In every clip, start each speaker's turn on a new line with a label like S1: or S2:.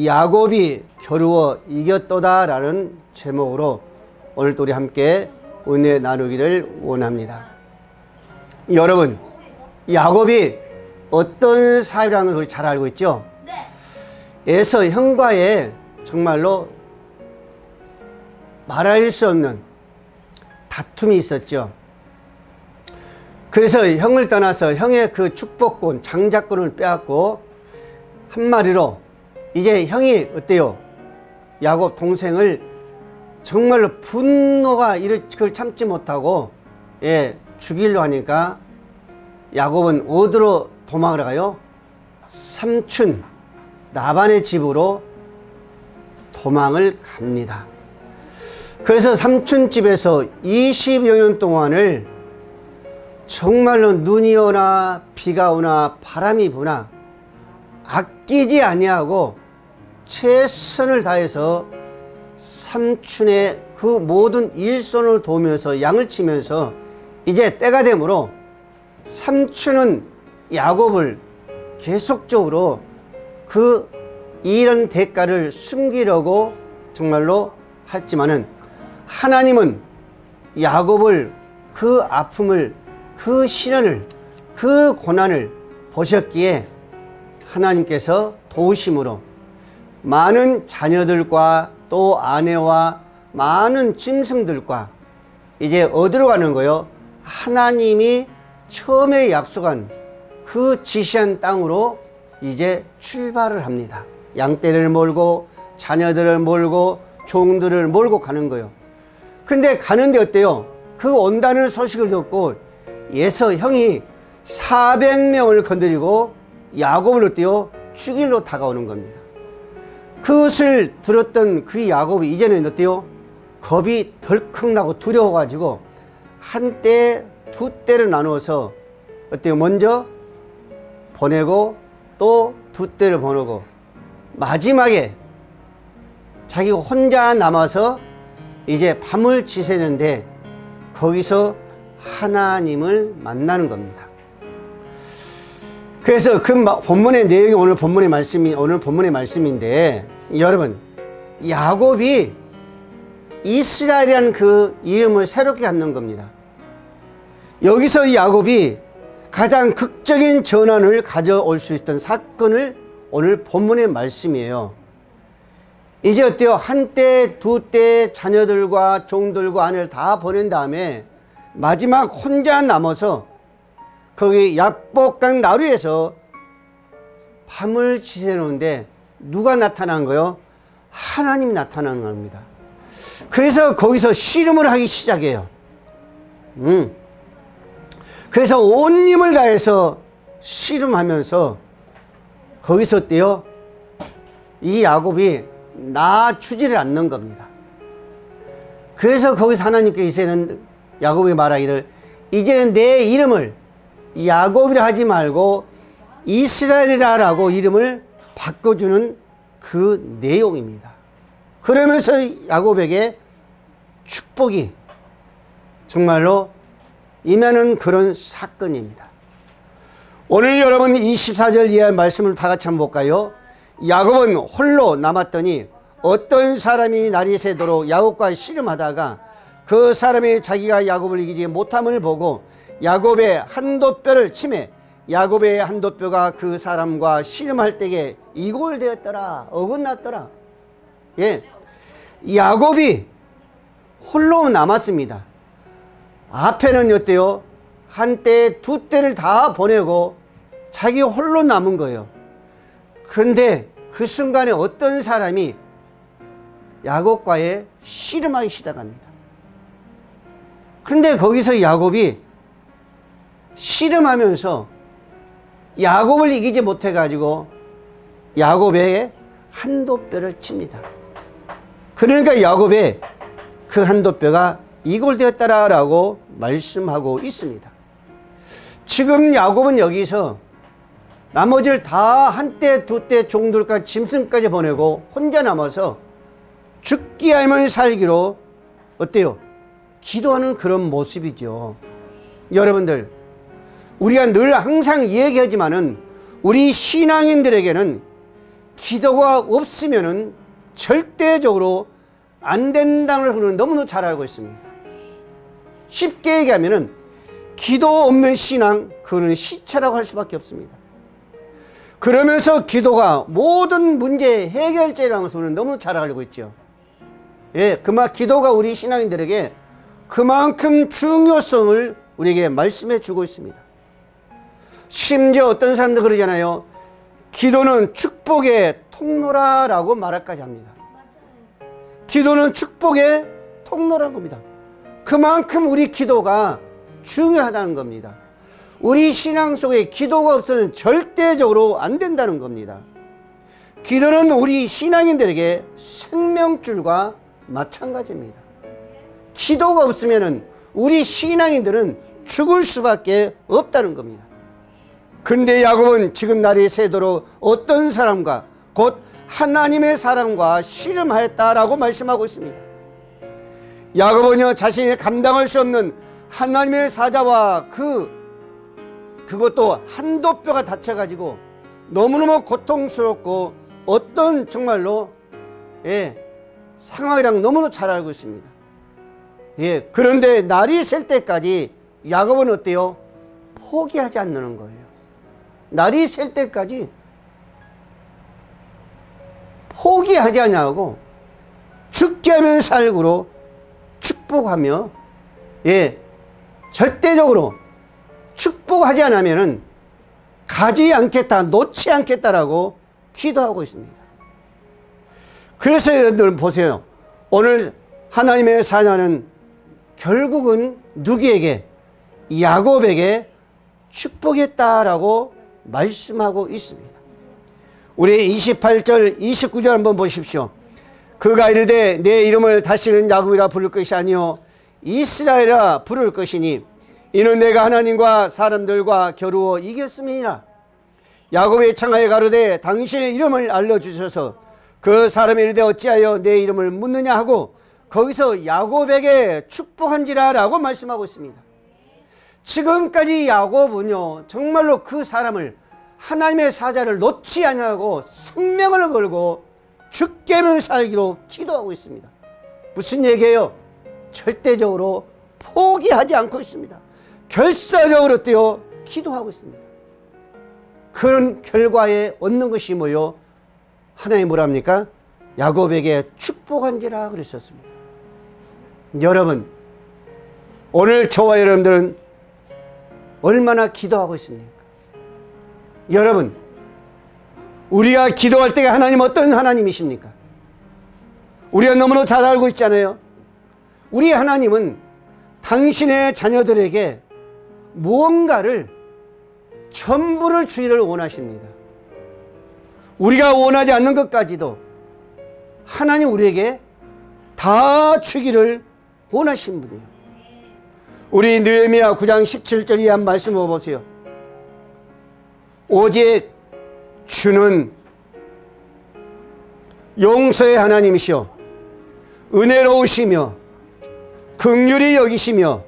S1: 야곱이 겨루어 이겼도다 라는 제목으로 오늘 또 우리 함께 은혜 나누기를 원합니다. 여러분, 야곱이 어떤 사이라는 걸 잘 알고 있죠? 에서 형과의 정말로 말할 수 없는 다툼이 있었죠. 그래서 형을 떠나서 형의 그 축복권, 장자권을 빼앗고 한마디로 이제 형이 어때요? 야곱 동생을 정말로 분노가 그걸 참지 못하고 죽이려 하니까 야곱은 어디로 도망을 가요? 삼촌 라반의 집으로 도망을 갑니다. 그래서 삼촌 집에서 20여 년 동안을 정말로 눈이 오나 비가 오나 바람이 부나 아끼지 아니하고 최선을 다해서 삼촌의 그 모든 일손을 도우면서 양을 치면서 이제 때가 되므로 삼촌은 야곱을 계속적으로 그 이런 대가를 숨기려고 정말로 했지만은 하나님은 야곱을 그 아픔을 그 시련을 그 고난을 보셨기에 하나님께서 도우심으로 많은 자녀들과 또 아내와 많은 짐승들과 이제 어디로 가는 거요? 하나님이 처음에 약속한 그 지시한 땅으로 이제 출발을 합니다. 양떼를 몰고 자녀들을 몰고 종들을 몰고 가는 거요. 근데 가는데 어때요? 그 온다는 소식을 듣고 에서 형이 400명을 건드리고 야곱을 어때요? 죽일로 다가오는 겁니다. 그것을 들었던 그 야곱이 이제는 어때요? 겁이 덜컥 나고 두려워가지고 한 때, 두 때를 나누어서 어때요? 먼저 보내고 또 두 때를 보내고 마지막에 자기가 혼자 남아서 이제 밤을 지새는데 거기서 하나님을 만나는 겁니다. 그래서 그 본문의 내용이 오늘 본문의 말씀인데 여러분, 야곱이 이스라엘이라는 그 이름을 새롭게 갖는 겁니다. 여기서 이 야곱이 가장 극적인 전환을 가져올 수 있던 사건을 오늘 본문의 말씀이에요. 이제 어때요? 한때, 두때 자녀들과 종들과 아내를 다 보낸 다음에 마지막 혼자 남아서 거기 약복강 나루에서 밤을 지새우는데 누가 나타난 거요? 하나님이 나타나는 겁니다. 그래서 거기서 씨름을 하기 시작해요. 그래서 온 힘을 다해서 씨름하면서 거기서 어때요? 이 야곱이 놔주지를 않는 겁니다. 그래서 거기서 하나님께 이제는 야곱이 말하기를 이제는 내 이름을 야곱이라 하지 말고 이스라엘이라 라고 이름을 바꿔주는 그 내용입니다. 그러면서 야곱에게 축복이 정말로 임하는 그런 사건입니다. 오늘 여러분 24절 이하의 말씀을 다 같이 한번 볼까요? 야곱은 홀로 남았더니 어떤 사람이 날이 새도록 야곱과 씨름하다가 그 사람이 자기가 야곱을 이기지 못함을 보고 야곱의 한도뼈를 치매 야곱의 한도뼈가 그 사람과 씨름할 때에 이골되었더라. 어긋났더라. 야곱이 홀로 남았습니다. 앞에는 어때요? 한때 두 때를 다 보내고 자기 홀로 남은 거예요. 그런데 그 순간에 어떤 사람이 야곱과의 씨름하기 시작합니다. 그런데 거기서 야곱이 씨름하면서 야곱을 이기지 못해가지고 야곱의 한도뼈를 칩니다. 그러니까 야곱의 그 한도뼈가 이골되었다라고 말씀하고 있습니다. 지금 야곱은 여기서 나머지를 다 한때 두때 종들과 짐승까지 보내고 혼자 남아서 죽기 아니면 살기로 어때요? 기도하는 그런 모습이죠. 여러분들, 우리가 늘 항상 얘기하지만은 우리 신앙인들에게는 기도가 없으면은 절대적으로 안 된다는 것을 너무나 잘 알고 있습니다. 쉽게 얘기하면은 기도 없는 신앙, 그거는 시체라고 할 수밖에 없습니다. 그러면서 기도가 모든 문제의 해결제라는 것을 너무 잘 알고 있죠. 예, 기도가 우리 신앙인들에게 그만큼 중요성을 우리에게 말씀해 주고 있습니다. 심지어 어떤 사람들 그러잖아요. 기도는 축복의 통로라라고 말할까지 합니다. 기도는 축복의 통로라는 겁니다. 그만큼 우리 기도가 중요하다는 겁니다. 우리 신앙 속에 기도가 없으면 절대적으로 안 된다는 겁니다. 기도는 우리 신앙인들에게 생명줄과 마찬가지입니다. 기도가 없으면 우리 신앙인들은 죽을 수밖에 없다는 겁니다. 그런데 야곱은 지금 날이 새도록 어떤 사람과 곧 하나님의 사람과 씨름하였다라고 말씀하고 있습니다. 야곱은요, 자신이 감당할 수 없는 하나님의 사자와 그것도 한도뼈가 다쳐가지고 너무너무 고통스럽고 어떤 정말로 상황이랑 너무나 잘 알고 있습니다. 그런데 날이 셀 때까지 야곱은 어때요? 포기하지 않는 거예요. 날이 셀 때까지 포기하지 않냐고 죽게 하면 살구로 축복하며 절대적으로 축복하지 않으면은 가지 않겠다, 놓지 않겠다라고 기도하고 있습니다. 그래서 여러분들 보세요. 오늘 하나님의 사자는 결국은 누구에게? 야곱에게 축복했다라고 말씀하고 있습니다. 우리 28절 29절 한번 보십시오. 그가 이르되 내 이름을 다시는 야곱이라 부를 것이 아니요 이스라엘이라 부를 것이니 이는 내가 하나님과 사람들과 겨루어 이겼음이니라. 야곱이 청하여 가로되 당신의 이름을 알려주셔서 그 사람이 이르되 어찌하여 내 이름을 묻느냐 하고 거기서 야곱에게 축복한지라 라고 말씀하고 있습니다. 지금까지 야곱은요 정말로 그 사람을 하나님의 사자를 놓지 않냐고 생명을 걸고 죽게면 살기로 기도하고 있습니다. 무슨 얘기예요? 절대적으로 포기하지 않고 있습니다. 결사적으로 뛰어 기도하고 있습니다. 그런 결과에 얻는 것이 뭐요? 하나님이 뭐랍니까? 야곱에게 축복한지라 그러셨습니다. 여러분, 오늘 저와 여러분들은 얼마나 기도하고 있습니까? 여러분, 우리가 기도할 때 하나님 어떤 하나님이십니까? 우리가 너무나 잘 알고 있잖아요. 우리 하나님은 당신의 자녀들에게 무언가를 전부를 주기를 원하십니다. 우리가 원하지 않는 것까지도 하나님 우리에게 다 주기를 원하신 분이에요. 우리 느헤미야 9장 17절 이하 말씀을 보세요. 오직 주는 용서의 하나님이시오 은혜로우시며 긍휼히 여기시며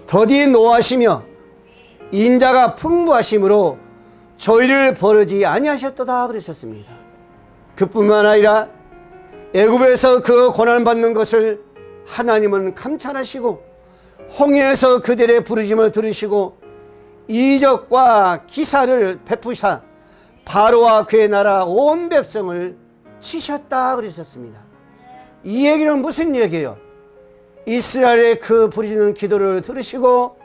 S1: 더디 노하시며 인자가 풍부하심으로 저희를 버리지 아니하셨도다 그러셨습니다. 그뿐만 아니라 애굽에서 그 고난받는 것을 하나님은 감찰하시고 홍해에서 그들의 부르짖음을 들으시고 이적과 기사를 베푸사 바로와 그의 나라 온 백성을 치셨다 그러셨습니다. 이 얘기는 무슨 얘기예요? 이스라엘의 그 부르짖는 기도를 들으시고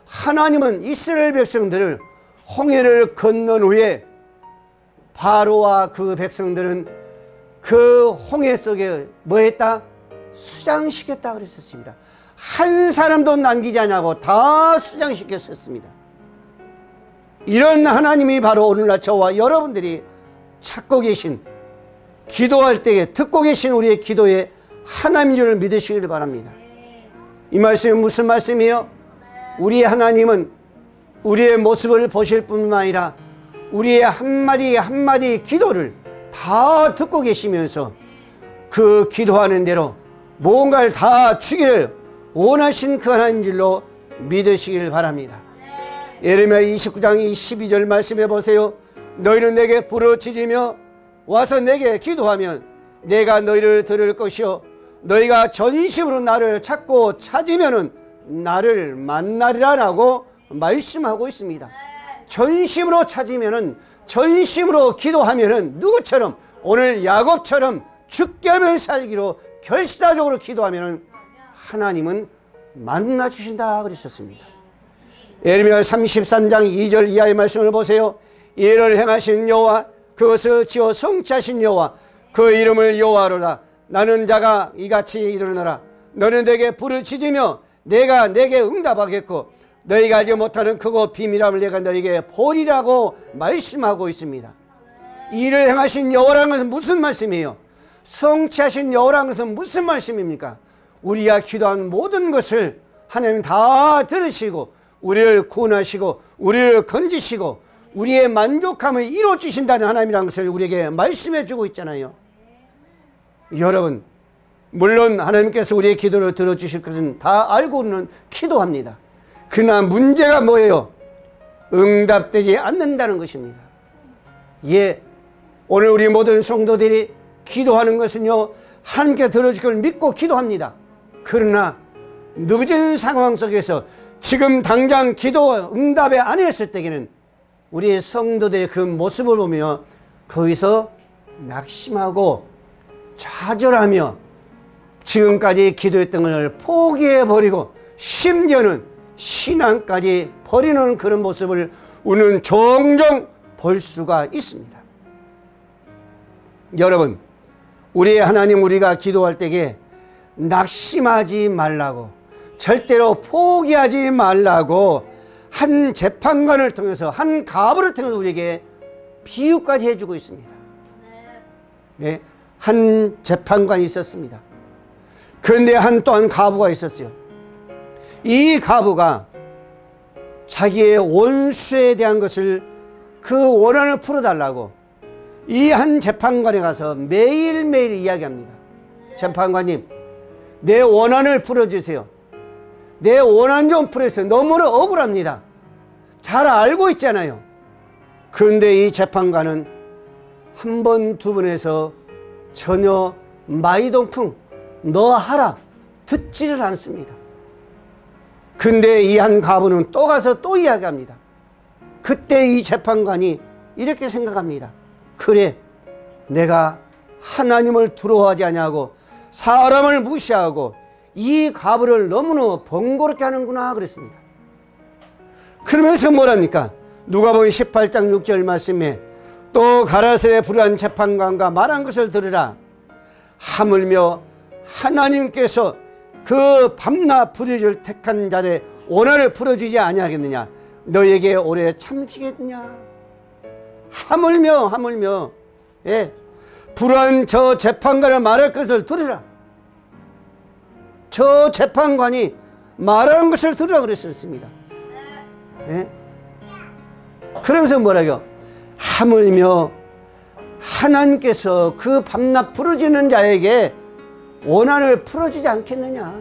S1: 하나님은 이스라엘 백성들을 홍해를 건넌 후에 바로와 그 백성들은 그 홍해 속에 뭐 했다? 수장시켰다 그랬었습니다. 한 사람도 남기지 않냐고 다 수장시켰었습니다. 이런 하나님이 바로 오늘날 저와 여러분들이 찾고 계신, 기도할 때에 듣고 계신 우리의 기도의 하나님인 줄 믿으시길 바랍니다. 이 말씀은 무슨 말씀이에요? 우리 하나님은 우리의 모습을 보실 뿐만 아니라 우리의 한마디 한마디 기도를 다 듣고 계시면서 그 기도하는 대로 뭔가를 다 주기를 원하신 그 하나님인 줄로 믿으시길 바랍니다. 예레미야 29장 12절 말씀해 보세요. 너희는 내게 부르짖으며 와서 내게 기도하면 내가 너희를 들을 것이요 너희가 전심으로 나를 찾고 찾으면은 나를 만나리라라고 말씀하고 있습니다. 전심으로 찾으면은, 전심으로 기도하면은 누구처럼, 오늘 야곱처럼 죽게 살기로 결사적으로 기도하면은 하나님은 만나 주신다 그러셨습니다. 예레미야 33장 2절 이하의 말씀을 보세요. 이를 행하신 여호와, 그것을 지어 성취하신 여호와, 그 이름을 여호와로라. 나는 자가 이같이 이르노라. 너는 내게 부르짖으며 내가 내게 응답하겠고 너희가 알지 못하는 크고 비밀함을 내가 너희에게 보리라고 말씀하고 있습니다. 이를 행하신 여호와라는 것은 무슨 말씀이에요? 성취하신 여호라는 것은 무슨 말씀입니까? 우리가 기도한 모든 것을 하나님 다 들으시고 우리를 구원하시고 우리를 건지시고 우리의 만족함을 이루어주신다는 하나님이라는 것을 우리에게 말씀해 주고 있잖아요. 여러분, 물론 하나님께서 우리의 기도를 들어주실 것은 다 알고는 기도합니다. 그러나 문제가 뭐예요? 응답되지 않는다는 것입니다. 예, 오늘 우리 모든 성도들이 기도하는 것은요, 하나님께 들어줄 걸 믿고 기도합니다. 그러나 늦은 상황 속에서 지금 당장 기도 응답이 안 했을 때에는 우리의 성도들의 그 모습을 보며 거기서 낙심하고 좌절하며 지금까지 기도했던 것을 포기해버리고 심지어는 신앙까지 버리는 그런 모습을 우리는 종종 볼 수가 있습니다. 여러분, 우리의 하나님, 우리가 기도할 때에 낙심하지 말라고, 절대로 포기하지 말라고 한 재판관을 통해서, 한 가부를 통해서 우리에게 비유까지 해주고 있습니다. 네, 한 재판관이 있었습니다. 그런데 또한 가부가 있었어요. 이 가부가 자기의 원수에 대한 것을, 그 원한을 풀어달라고 이 한 재판관에 가서 매일매일 이야기합니다. 재판관님, 내 원한을 풀어주세요. 내 원한 좀 풀어주세요. 너무나 억울합니다. 잘 알고 있잖아요. 그런데 이 재판관은 한 번, 두 번에서 전혀 마이동풍, 너 하라, 듣지를 않습니다. 근데 이 한 가부는 또 가서 또 이야기합니다. 그때 이 재판관이 이렇게 생각합니다. 그래, 내가 하나님을 두려워하지 아니하고 사람을 무시하고 이 가부를 너무나 번거롭게 하는구나 그랬습니다. 그러면서 뭐랍니까? 누가복음 18장 6절 말씀에 또 가라사대 불의한 재판관과 말한 것을 들으라. 하물며 하나님께서 그 밤낮 부르짖을 택한 자의 원한을 풀어주지 아니하겠느냐? 너에게 오래 참으시겠느냐? 하물며 예, 불의한 저 재판관을 말할 것을 들으라. 저 재판관이 말하는 것을 들으라 그랬었습니다. 예? 그러면서 뭐라고요? 하물며 하나님께서 그 밤낮 부르짖는 자에게 원한을 풀어주지 않겠느냐?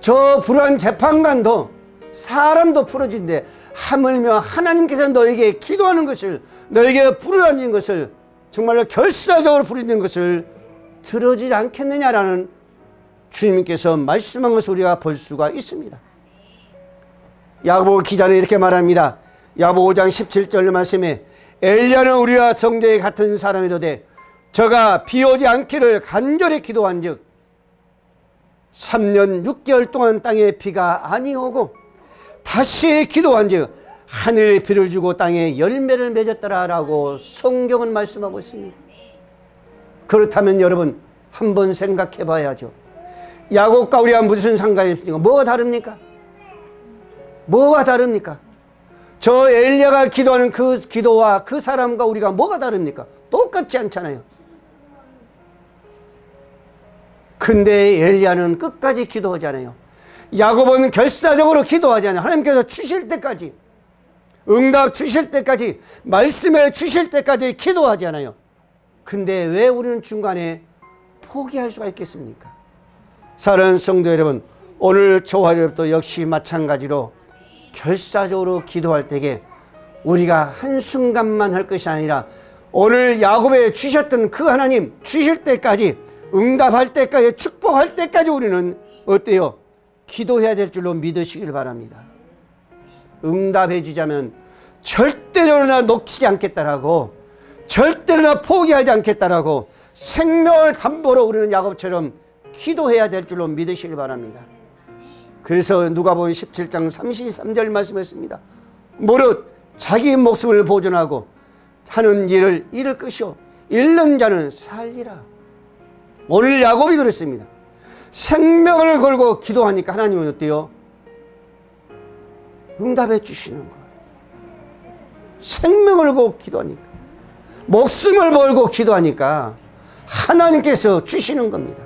S1: 저 불의한 재판관도 사람도 풀어준대. 하물며 하나님께서 너에게 기도하는 것을, 너에게 부르짖는 것을, 정말로 결사적으로 부르짖는 것을 들어주지 않겠느냐라는 주님께서 말씀한 것을 우리가 볼 수가 있습니다. 야고보 기자는 이렇게 말합니다. 야고보 5장 17절 말씀에 엘리야는 우리와 성도의 같은 사람이로되 저가 비 오지 않기를 간절히 기도한 즉 3년 6개월 동안 땅에 비가 아니오고 다시 기도한 즉 하늘에 비를 주고 땅에 열매를 맺었더라 라고 성경은 말씀하고 있습니다. 그렇다면 여러분 한번 생각해 봐야죠. 야곱과 우리가 무슨 상관이 있습니까? 뭐가 다릅니까? 뭐가 다릅니까? 저 엘리야가 기도하는 그 기도와 그 사람과 우리가 뭐가 다릅니까? 똑같지 않잖아요. 근데 엘리야는 끝까지 기도하잖아요. 야곱은 결사적으로 기도하잖아요. 하나님께서 주실 때까지, 응답 주실 때까지, 말씀해 주실 때까지 기도하잖아요. 근데 왜 우리는 중간에 포기할 수가 있겠습니까? 사랑하는 성도 여러분, 오늘 저와 여러분도 역시 마찬가지로 결사적으로 기도할 때에 우리가 한순간만 할 것이 아니라 오늘 야곱에 주셨던 그 하나님 주실 때까지, 응답할 때까지, 축복할 때까지 우리는 어때요? 기도해야 될 줄로 믿으시길 바랍니다. 응답해 주자면 절대로나 놓치지 않겠다라고, 절대로나 포기하지 않겠다라고 생명을 담보로 우리는 야곱처럼 기도해야 될 줄로 믿으시길 바랍니다. 그래서 누가복음 17장 33절 말씀했습니다. 무릇 자기 목숨을 보존하고 하는 일을 잃을 것이요 잃는 자는 살리라. 오늘 야곱이 그랬습니다. 생명을 걸고 기도하니까 하나님은 어때요? 응답해 주시는 거예요. 생명을 걸고 기도하니까, 목숨을 걸고 기도하니까 하나님께서 주시는 겁니다.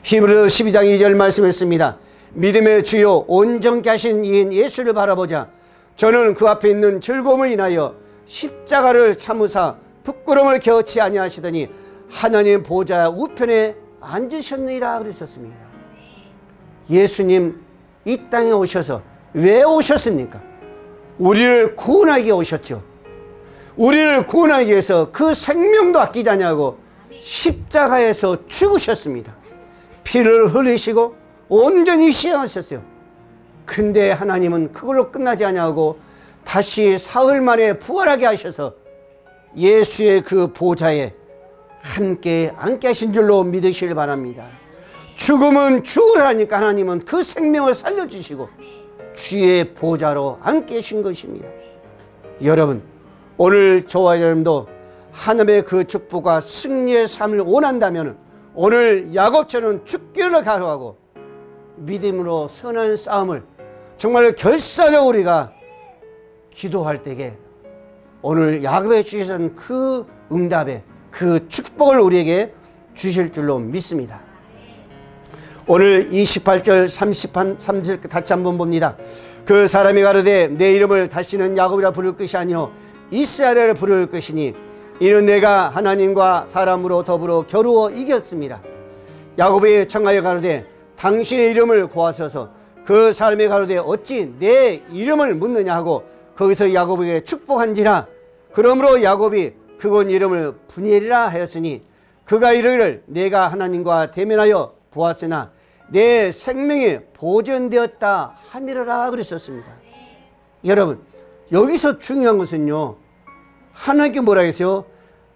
S1: 히브리서 12장 2절 말씀했습니다. 믿음의 주요 온전케 하신 이인 예수를 바라보자. 저는 그 앞에 있는 즐거움을 인하여 십자가를 참으사 부끄러움을 겨치 아니하시더니 하나님 보좌 우편에 앉으셨느니라 그러셨습니다. 예수님 이 땅에 오셔서 왜 오셨습니까? 우리를 구원하기 위해 오셨죠. 우리를 구원하기 위해서 그 생명도 아끼지 않냐고 십자가에서 죽으셨습니다. 피를 흘리시고 온전히 희생하셨어요. 근데 하나님은 그걸로 끝나지 않냐고 다시 사흘 만에 부활하게 하셔서 예수의 그 보좌에 함께 앉게 하신 줄로 믿으시길 바랍니다. 죽음은 죽으라니까 하나님은 그 생명을 살려주시고 주의 보좌로 앉게 하신 것입니다. 여러분, 오늘 저와 여러분도 하나님의 그 축복과 승리의 삶을 원한다면 오늘 야곱처럼 죽기를 가로하고 믿음으로 선한 싸움을 정말 결사적으로 우리가 기도할 때에 오늘 야곱에 주신 그 응답에 그 축복을 우리에게 주실 줄로 믿습니다. 오늘 28절 33절 다시 한번 봅니다. 그 사람이 가로되 내 이름을 다시는 야곱이라 부를 것이 아니요 이스라엘이라 부를 것이니 이는 내가 하나님과 사람으로 더불어 겨루어 이겼습니다. 야곱이 청하여 가로되 당신의 이름을 고하소서. 그 사람이 가로되 어찌 내 이름을 묻느냐 하고 거기서 야곱에게 축복한지라. 그러므로 야곱이 그곳 이름을 분이엘이라 하였으니 그가 이르기를 내가 하나님과 대면하여 보았으나 내 생명이 보존되었다 하미르라 그랬었습니다. 여러분, 여기서 중요한 것은요, 하나님께 뭐라 했어요?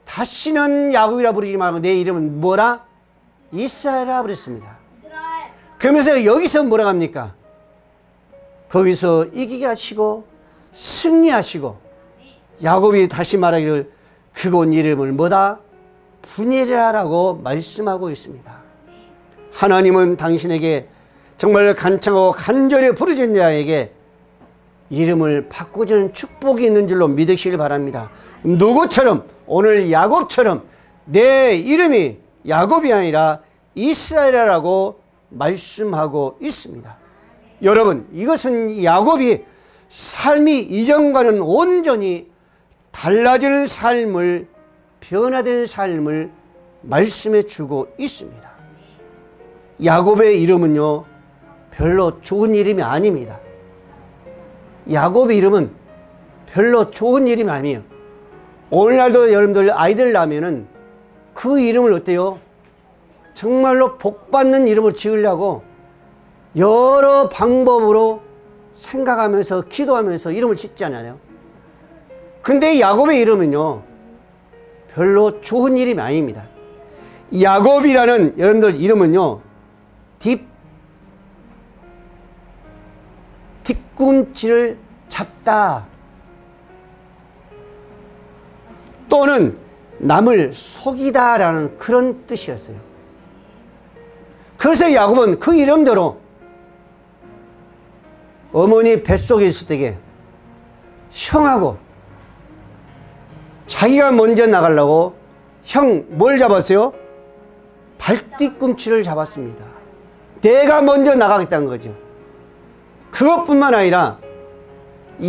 S1: 다시는 야곱이라 부르지 말고 내 이름은 뭐라? 이스라엘이라 그랬습니다. 그러면서 여기서 뭐라 합니까? 거기서 이기게 하시고 승리하시고 야곱이 다시 말하기를 그곳 이름을 뭐다? 분이엘이라고 말씀하고 있습니다. 하나님은 당신에게 정말 간청하고 간절히 부르짖는 자에게 이름을 바꾸주는 축복이 있는 줄로 믿으시길 바랍니다. 누구처럼? 오늘 야곱처럼 내 이름이 야곱이 아니라 이스라엘이라고 말씀하고 있습니다. 여러분, 이것은 야곱이 삶이 이전과는 온전히 달라지는 삶을, 변화된 삶을 말씀해 주고 있습니다. 야곱의 이름은요, 별로 좋은 이름이 아닙니다. 야곱의 이름은 별로 좋은 이름이 아니에요. 오늘날도 여러분들 아이들 낳으면은 그 이름을 어때요? 정말로 복받는 이름을 지으려고 여러 방법으로 생각하면서 기도하면서 이름을 짓잖아요. 근데 야곱의 이름은요, 별로 좋은 이름이 아닙니다. 야곱이라는 여러분들 이름은요, 뒤꿈치를 잡다 또는 남을 속이다 라는 그런 뜻이었어요. 그래서 야곱은 그 이름대로 어머니 뱃속에 있을 때에 형하고 자기가 먼저 나가려고 형 뭘 잡았어요? 발뒤꿈치를 잡았습니다. 내가 먼저 나가겠다는 거죠. 그것뿐만 아니라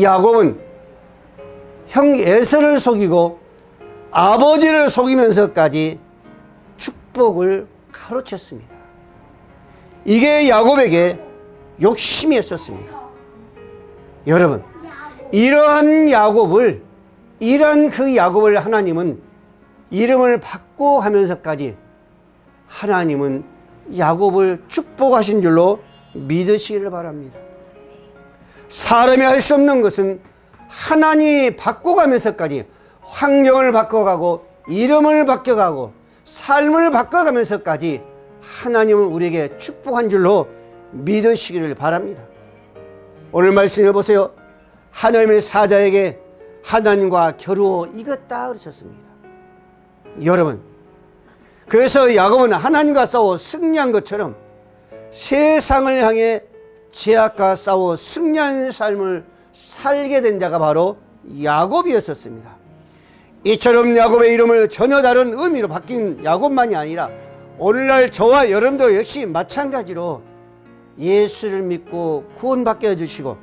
S1: 야곱은 형 에서를 속이고 아버지를 속이면서까지 축복을 가르쳤습니다. 이게 야곱에게 욕심이었었습니다. 여러분, 이러한 야곱을 이런 그 야곱을 하나님은 이름을 바꿔가면서까지 하나님은 야곱을 축복하신 줄로 믿으시기를 바랍니다. 사람이 할 수 없는 것은 하나님이 바꿔가면서까지 환경을 바꿔가고 이름을 바꿔가고 삶을 바꿔가면서까지 하나님은 우리에게 축복한 줄로 믿으시기를 바랍니다. 오늘 말씀을 보세요. 하나님의 사자에게 하나님과 겨루어 이겼다 그러셨습니다. 여러분, 그래서 야곱은 하나님과 싸워 승리한 것처럼 세상을 향해 죄악과 싸워 승리한 삶을 살게 된 자가 바로 야곱이었었습니다. 이처럼 야곱의 이름을 전혀 다른 의미로 바뀐 야곱만이 아니라 오늘날 저와 여러분도 역시 마찬가지로 예수를 믿고 구원받게 해주시고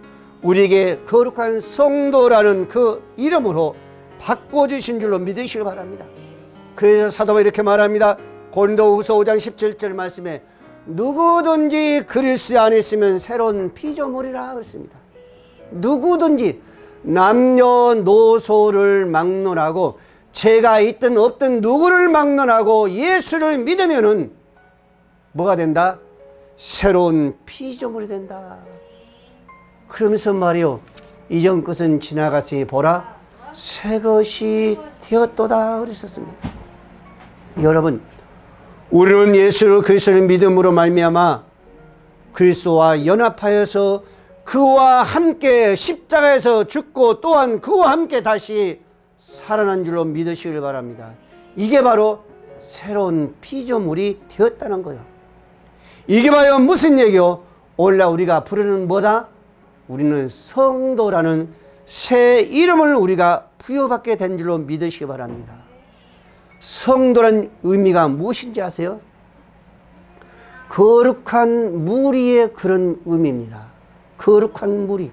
S1: 우리에게 거룩한 성도라는 그 이름으로 바꿔주신 줄로 믿으시기 바랍니다. 그래서 사도가 이렇게 말합니다. 고린도후서 5장 17절 말씀에 누구든지 그리스도 안에 있으면 새로운 피조물이라 그랬습니다. 누구든지 남녀노소를 막론하고 죄가 있든 없든 누구를 막론하고 예수를 믿으면은 뭐가 된다? 새로운 피조물이 된다. 그러면서 말이요, 이전 것은 지나갔으니 보라 새 것이 되었도다 그랬었습니다. 여러분, 우리는 예수 그리스도를 믿음으로 말미암아 그리스도와 연합하여서 그와 함께 십자가에서 죽고 또한 그와 함께 다시 살아난 줄로 믿으시길 바랍니다. 이게 바로 새로운 피조물이 되었다는 거예요. 이게 바로 무슨 얘기요? 오늘날 우리가 부르는 뭐다? 우리는 성도라는 새 이름을 우리가 부여받게 된 줄로 믿으시기 바랍니다. 성도란 의미가 무엇인지 아세요? 거룩한 무리의 그런 의미입니다. 거룩한 무리.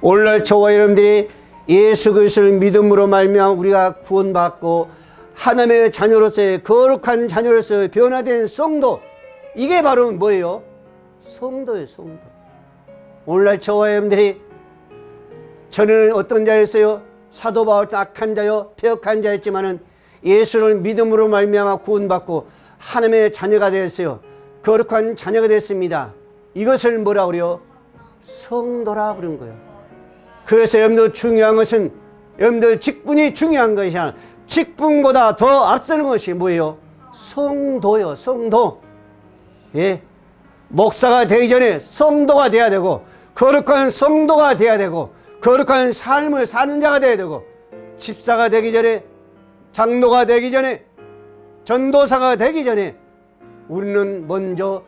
S1: 오늘날 저와 여러분들이 예수 그리스도를 믿음으로 말미암아 우리가 구원받고 하나님의 자녀로서의 거룩한 자녀로서 변화된 성도, 이게 바로 뭐예요? 성도예요. 성도. 오늘날 저와 여러분들이 저는 어떤 자였어요? 사도 바울 악한 자요, 폐역한 자였지만은 예수를 믿음으로 말미암아 구원받고 하나님의 자녀가 되었어요. 거룩한 자녀가 됐습니다. 이것을 뭐라 그래요? 성도라 그런 거예요. 그래서 여러분들 중요한 것은 여러분들 직분이 중요한 것이 아니라 직분보다 더 앞서는 것이 뭐예요? 성도요. 성도. 예, 목사가 되기 전에 성도가 돼야 되고 거룩한 성도가 돼야 되고 거룩한 삶을 사는 자가 돼야 되고 집사가 되기 전에 장로가 되기 전에 전도사가 되기 전에 우리는 먼저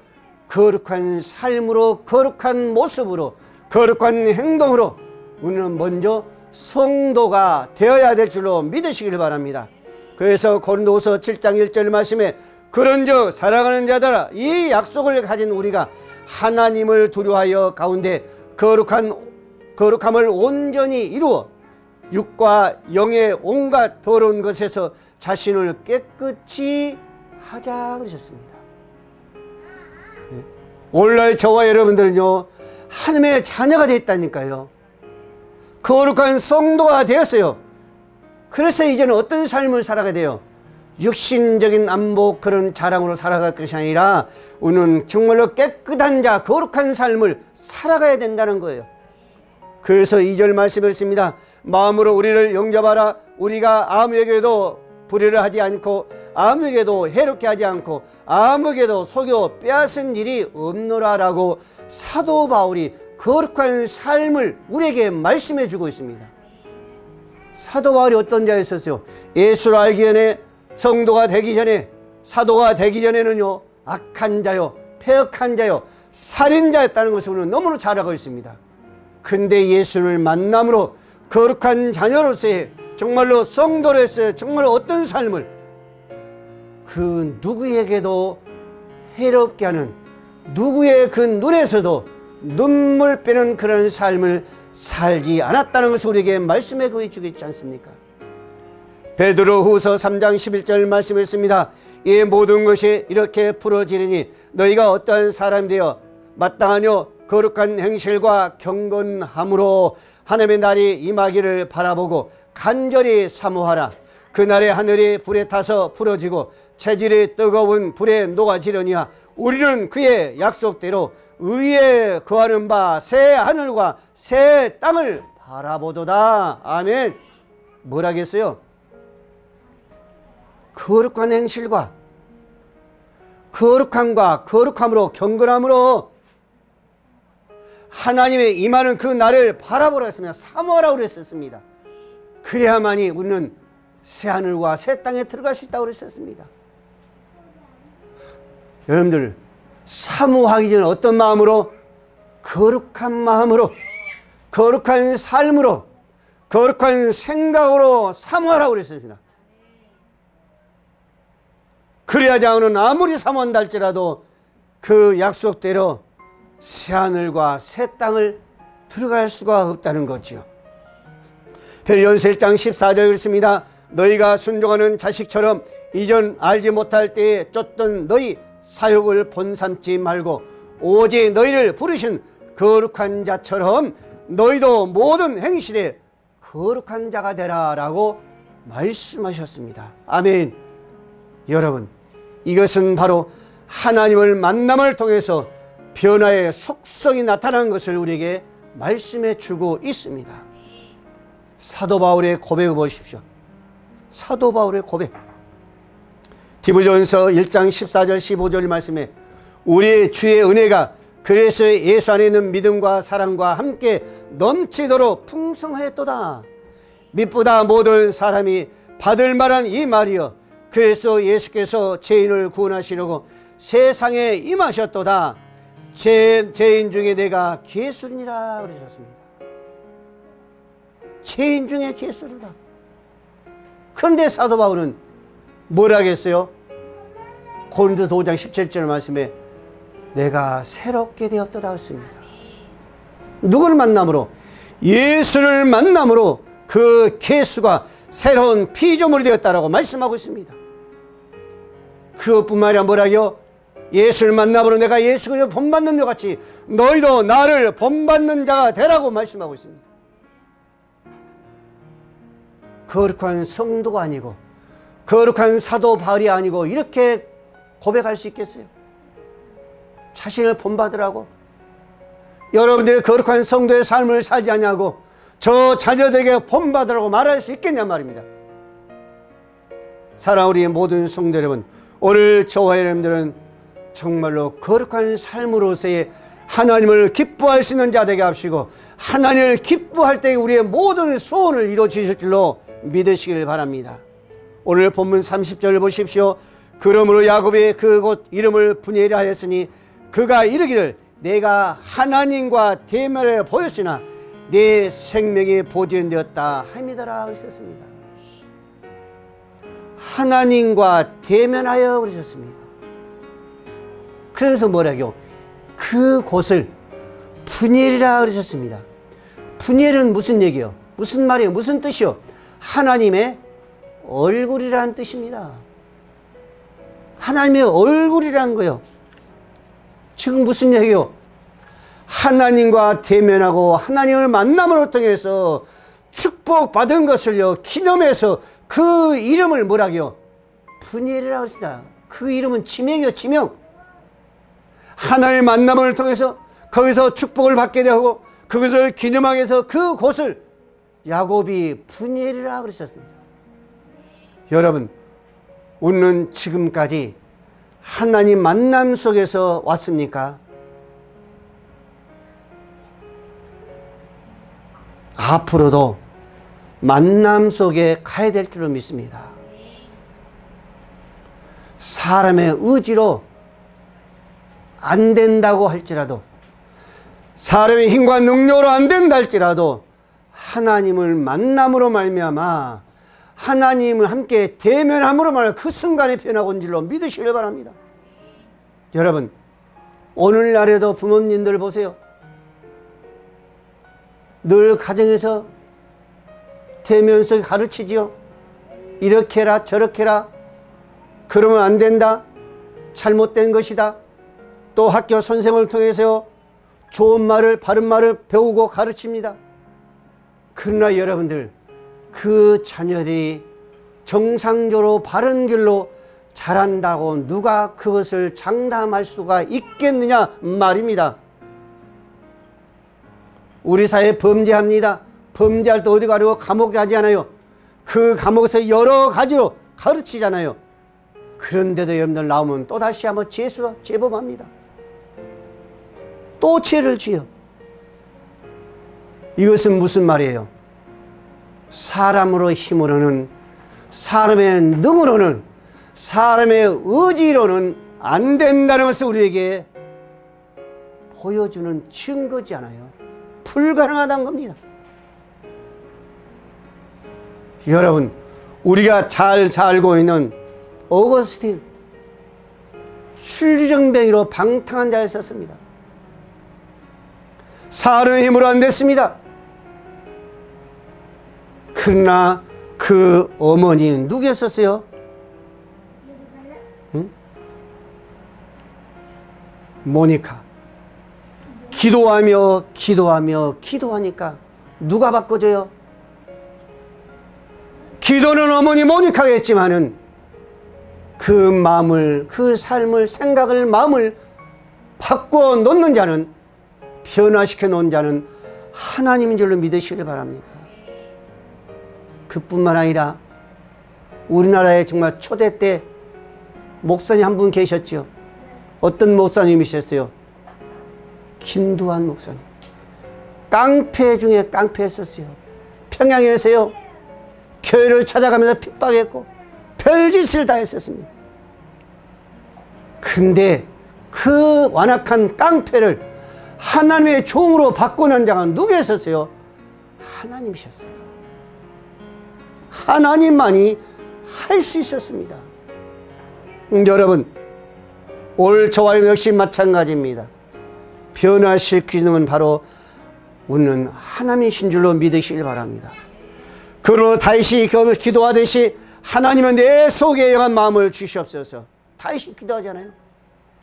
S1: 거룩한 삶으로 거룩한 모습으로 거룩한 행동으로 우리는 먼저 성도가 되어야 될 줄로 믿으시길 바랍니다. 그래서 고린도후서 7장 1절 말씀에 그런즉 사랑하는 자들아 이 약속을 가진 우리가 하나님을 두려워하여 가운데 거룩함을 온전히 이루어 육과 영의 온갖 더러운 것에서 자신을 깨끗이 하자 그러셨습니다. 오늘날 저와 여러분들은요 하나님의 자녀가 됐다니까요. 거룩한 성도가 되었어요. 그래서 이제는 어떤 삶을 살아가야 돼요? 육신적인 안복 그런 자랑으로 살아갈 것이 아니라 우리는 정말로 깨끗한 자 거룩한 삶을 살아가야 된다는 거예요. 그래서 2절 말씀을 했습니다. 마음으로 우리를 영접하라. 우리가 아무에게도 불의를 하지 않고 아무에게도 해롭게 하지 않고 아무에게도 속여 빼앗은 일이 없노라 라고 사도 바울이 거룩한 삶을 우리에게 말씀해 주고 있습니다. 사도 바울이 어떤 자였었어요? 예수를 알기 전에 성도가 되기 전에 사도가 되기 전에는요 악한 자요 폐역한 자요 살인자였다는 것을 우리는 너무나 잘 알고 있습니다. 근데 예수를 만남으로 거룩한 자녀로서의 정말로 성도로서의 정말 어떤 삶을 그 누구에게도 해롭게 하는 누구의 그 눈에서도 눈물 빼는 그런 삶을 살지 않았다는 것을 우리에게 말씀해 주고 있지 않습니까? 베드로후서 3장 11절 말씀했습니다. 이 모든 것이 이렇게 풀어지리니 너희가 어떠한 사람이 되어 마땅하뇨 거룩한 행실과 경건함으로 하나님의 날이 임하기를 바라보고 간절히 사모하라. 그날에 하늘이 불에 타서 부러지고 체질이 뜨거운 불에 녹아지려니와 우리는 그의 약속대로 의에 거하는 바 새 하늘과 새 땅을 바라보도다. 아멘. 뭐라겠어요? 거룩한 행실과 거룩함과 거룩함으로 경건함으로 하나님의 임하는 그 날을 바라보라 했습니다. 사모하라고 그랬었습니다. 그래야만이 우리는 새 하늘과 새 땅에 들어갈 수 있다고 그랬었습니다. 여러분들 사모하기 전에 어떤 마음으로? 거룩한 마음으로, 거룩한 삶으로, 거룩한 생각으로 사모하라고 그랬습니다. 그래야지 않으면 아무리 사모한다 할지라도 그 약속대로 새 하늘과 새 땅을 들어갈 수가 없다는 거지요. 베드로전서 1장 14절 그렇습니다. 너희가 순종하는 자식처럼 이전 알지 못할 때에 쫓던 너희 사욕을 본삼지 말고 오직 너희를 부르신 거룩한 자처럼 너희도 모든 행실에 거룩한 자가 되라 라고 말씀하셨습니다. 아멘. 여러분, 이것은 바로 하나님을 만남을 통해서 변화의 속성이 나타난 것을 우리에게 말씀해 주고 있습니다. 사도 바울의 고백을 보십시오. 사도 바울의 고백. 디모데전서 1장 14절 15절 말씀에 우리의 주의 은혜가 그리스도 예수 안에 있는 믿음과 사랑과 함께 넘치도록 풍성하였도다. 믿보다 모든 사람이 받을 만한 이 말이여 그리스도 예수께서 죄인을 구원하시려고 세상에 임하셨도다. 죄인 중에 내가 괴수니라 그러셨습니다. 죄인 중에 괴수르다. 그런데 사도 바울은 뭘 하겠어요? 고린도서 5장 17절 말씀에 내가 새롭게 되었도다 했습니다. 누구를 만남으로? 예수를 만남으로 그 괴수가 새로운 피조물이 되었다라고 말씀하고 있습니다. 그것뿐만 아니라 뭐라고요? 예수를 만남으로 내가 예수를 본받는 것 같이 너희도 나를 본받는 자가 되라고 말씀하고 있습니다. 거룩한 성도가 아니고 거룩한 사도 바울이 아니고 이렇게 고백할 수 있겠어요? 자신을 본받으라고? 여러분들이 거룩한 성도의 삶을 살지 않냐고 저 자녀들에게 본받으라고 말할 수 있겠냐 말입니다. 사랑하는 우리 모든 성도 여러분, 오늘 저와 여러분들은 정말로 거룩한 삶으로서의 하나님을 기뻐할 수 있는 자 되게 하시고 하나님을 기뻐할 때 우리의 모든 소원을 이루어 주실 줄로 믿으시길 바랍니다. 오늘 본문 30절을 보십시오. 그러므로 야곱이 그곳 이름을 분이라 하였으니 그가 이르기를 내가 하나님과 대면하여 보였으나 내 생명이 보존되었다 함이더라 그러셨습니다. 하나님과 대면하여 그러셨습니다. 그러면서 뭐라고요? 그곳을 분이라 그러셨습니다. 분이는 무슨 얘기요? 무슨 말이에요? 무슨 뜻이요? 하나님의 얼굴이라는 뜻입니다. 하나님의 얼굴이라는 거요. 지금 무슨 얘기요? 하나님과 대면하고 하나님을 만남으로 통해서 축복받은 것을요 기념해서 그 이름을 뭐라고요? 분이라고 합시다. 그 이름은 지명이요, 지명. 하나님의 만남을 통해서 거기서 축복을 받게 되고 그것을 기념하기 위해서 그곳을 야곱이 분이라고 그러셨습니다. 여러분, 우리는 지금까지 하나님 만남 속에서 왔습니까? 앞으로도 만남 속에 가야 될 줄을 믿습니다. 사람의 의지로 안 된다고 할지라도, 사람의 힘과 능력으로 안 된다 할지라도 하나님을 만남으로 말미암아 하나님을 함께 대면함으로 말미암아 그 순간에 변화가 온 줄로 믿으시길 바랍니다. 여러분, 오늘날에도 부모님들 보세요. 늘 가정에서 대면 속에 가르치지요. 이렇게 해라 저렇게 해라, 그러면 안 된다, 잘못된 것이다. 또 학교 선생을 통해서 좋은 말을 바른 말을 배우고 가르칩니다. 그러나 여러분들, 그 자녀들이 정상적으로 바른 길로 자란다고 누가 그것을 장담할 수가 있겠느냐 말입니다. 우리 사회 범죄합니다. 범죄할 때 어디 가려고 감옥에 가지 않아요. 그 감옥에서 여러 가지로 가르치잖아요. 그런데도 여러분들 나오면 또다시 한번 재범합니다. 또 죄를 지어. 이것은 무슨 말이에요? 사람으로 힘으로는, 사람의 능으로는, 사람의 의지로는 안 된다는 것을 우리에게 보여주는 증거지 않아요. 불가능하다는 겁니다. 여러분, 우리가 잘 알고 있는 어거스틴, 술주정뱅이로 방탕한 자였었습니다. 사람의 힘으로 안 됐습니다. 그러나 그 어머니는 누구였었어요? 응? 모니카. 기도하니까 누가 바꿔줘요? 기도는 어머니 모니카가 했지만은 그 마음을, 그 삶을, 생각을, 마음을 바꿔 놓는 자는, 변화시켜 놓은 자는 하나님인 줄로 믿으시길 바랍니다. 그뿐만 아니라 우리나라에 정말 초대 때 목사님 한 분 계셨죠. 어떤 목사님이셨어요? 김두한 목사님. 깡패 중에 깡패였었어요. 평양에서요, 교회를 찾아가면서 핍박했고 별짓을 다 했었습니다. 근데 그 완악한 깡패를 하나님의 종으로 바꾸는 자가 누구였었어요? 하나님이셨어요. 하나님만이 할 수 있었습니다. 여러분, 오늘 저와 역시 마찬가지입니다. 변화시키는 건 바로 우리는 하나님이신 줄로 믿으시길 바랍니다. 그러나 다윗이 기도하듯이 하나님은 내 속에 영한 마음을 주시옵소서. 다윗이 기도하잖아요.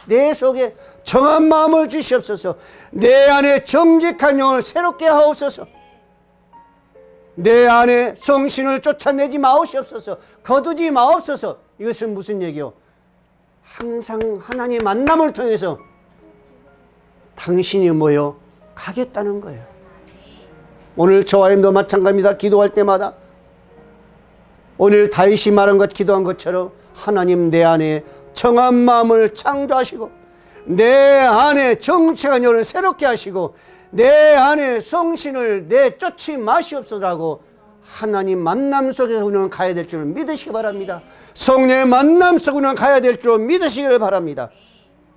S1: 내 속에 정한 마음을 주시옵소서. 내 안에 정직한 영을 새롭게 하옵소서. 내 안에 성신을 쫓아내지 마옵소서. 거두지 마옵소서. 이것은 무슨 얘기요? 항상 하나님의 만남을 통해서 당신이 뭐요? 가겠다는 거예요. 오늘 저와 여러분도 마찬가지입니다. 기도할 때마다 오늘 다윗이 말한 것, 기도한 것처럼 하나님 내 안에 정한 마음을 창조하시고 내 안에 정직한 영을 새롭게 하시고 내 안에 성신을 내쫓지 마시옵소서라고 하나님 만남 속에서 우리는 가야 될 줄 믿으시기 바랍니다. 성령의 만남 속에 우리는 가야 될 줄 믿으시기를 바랍니다.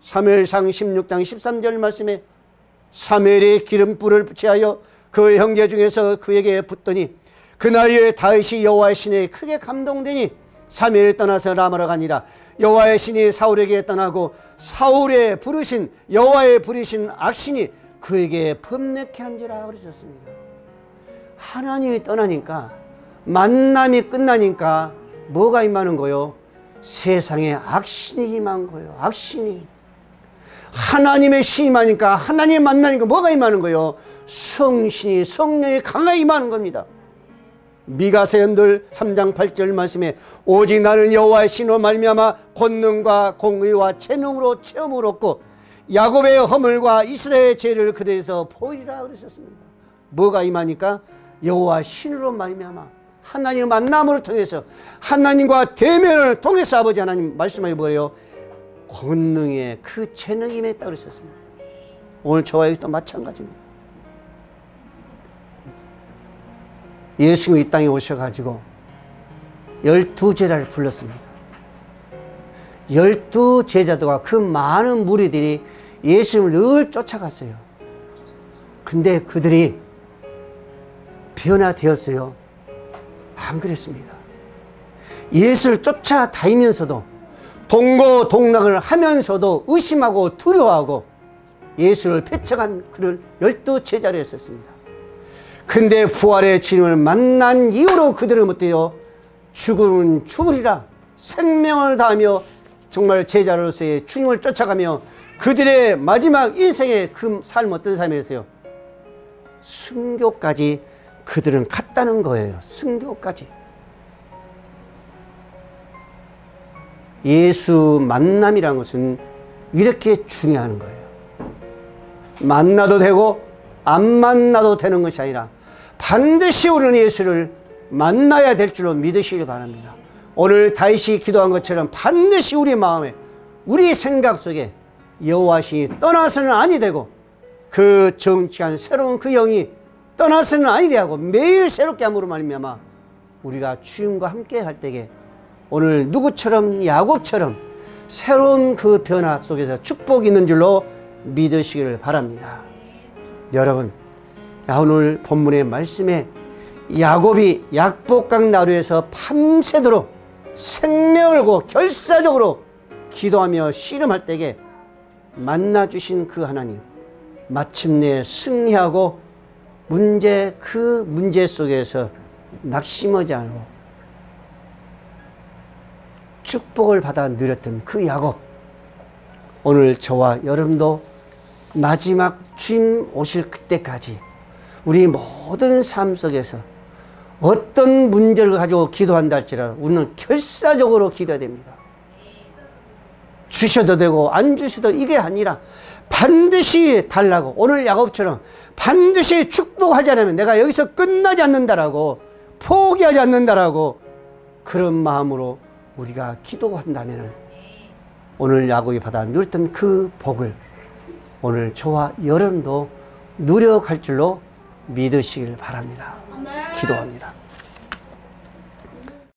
S1: 사무엘상 16장 13절 말씀에 사무엘이 기름불을 취하여 그 형제 중에서 그에게 붓더니 그날 이후에 다윗이 여호와의 신에 크게 감동되니 사무엘이 떠나서 라마로 가니라. 여호와의 신이 사울에게 떠나고 사울의 부르신 여호와의 부르신 악신이 그에게 범례케 한지라 그러셨습니다. 하나님이 떠나니까, 만남이 끝나니까 뭐가 임하는 거요? 세상에 악신이 임한 거예요. 악신이. 하나님의 신이 임하니까, 하나님 만나니까 뭐가 임하는 거요? 성신이, 성령이 강하게 임하는 겁니다. 미가서연들 3장 8절 말씀에 오직 나는 여호와의 신으로 말미암아 권능과 공의와 재능으로 체험을 얻고 야곱의 허물과 이스라엘의 죄를 그대에서 보이리라 그러셨습니다. 뭐가 임하니까? 여호와 신으로 말미암아 하나님의 만남을 통해서 하나님과 대면을 통해서 아버지 하나님 말씀하기 뭐예요? 권능의 그 재능이 임했다 그러셨습니다. 오늘 저와 여기도 마찬가지입니다. 예수님이 이 땅에 오셔가지고 12제자를 불렀습니다. 12제자들과 그 많은 무리들이 예수님을 늘 쫓아갔어요. 근데 그들이 변화되었어요? 안 그랬습니다. 예수를 쫓아다니면서도 동고동락을 하면서도 의심하고 두려워하고 예수를 배척한 그를 12제자로 했었습니다. 근데 부활의 주님을 만난 이후로 그들은 어때요? 죽으면 죽으리라 생명을 다하며 정말 제자로서의 주님을 쫓아가며 그들의 마지막 인생의 그 삶 어떤 삶이었어요? 순교까지 그들은 갔다는 거예요. 순교까지. 예수 만남이라는 것은 이렇게 중요한 거예요. 만나도 되고 안 만나도 되는 것이 아니라 반드시 우리는 예수를 만나야 될 줄로 믿으시길 바랍니다. 오늘 다윗이 기도한 것처럼 반드시 우리 마음에, 우리 생각 속에 여호와시니 떠나서는 아니 되고, 그 정치한 새로운 그 영이 떠나서는 아니 되고 매일 새롭게 함으로 말미암아 우리가 주님과 함께 할 때에 오늘 누구처럼, 야곱처럼 새로운 그 변화 속에서 축복이 있는 줄로 믿으시기를 바랍니다. 여러분, 오늘 본문의 말씀에 야곱이 약복강 나루에서 밤새도록 생명을 걸고 결사적으로 기도하며 씨름할 때에 만나주신 그 하나님, 마침내 승리하고 그 문제 속에서 낙심하지 않고 축복을 받아 누렸던 그 야곱, 오늘 저와 여러분도 마지막 주님 오실 그때까지 우리 모든 삶 속에서 어떤 문제를 가지고 기도한다 할지라도 우리는 결사적으로 기도해야 됩니다. 주셔도 되고 안 주셔도 이게 아니라 반드시 달라고, 오늘 야곱처럼 반드시 축복하지 않으면 내가 여기서 끝나지 않는다라고, 포기하지 않는다라고, 그런 마음으로 우리가 기도한다면 오늘 야곱이 받아 누렸던 그 복을 오늘 저와 여러분도 누려갈 줄로 믿으시길 바랍니다. 기도합니다.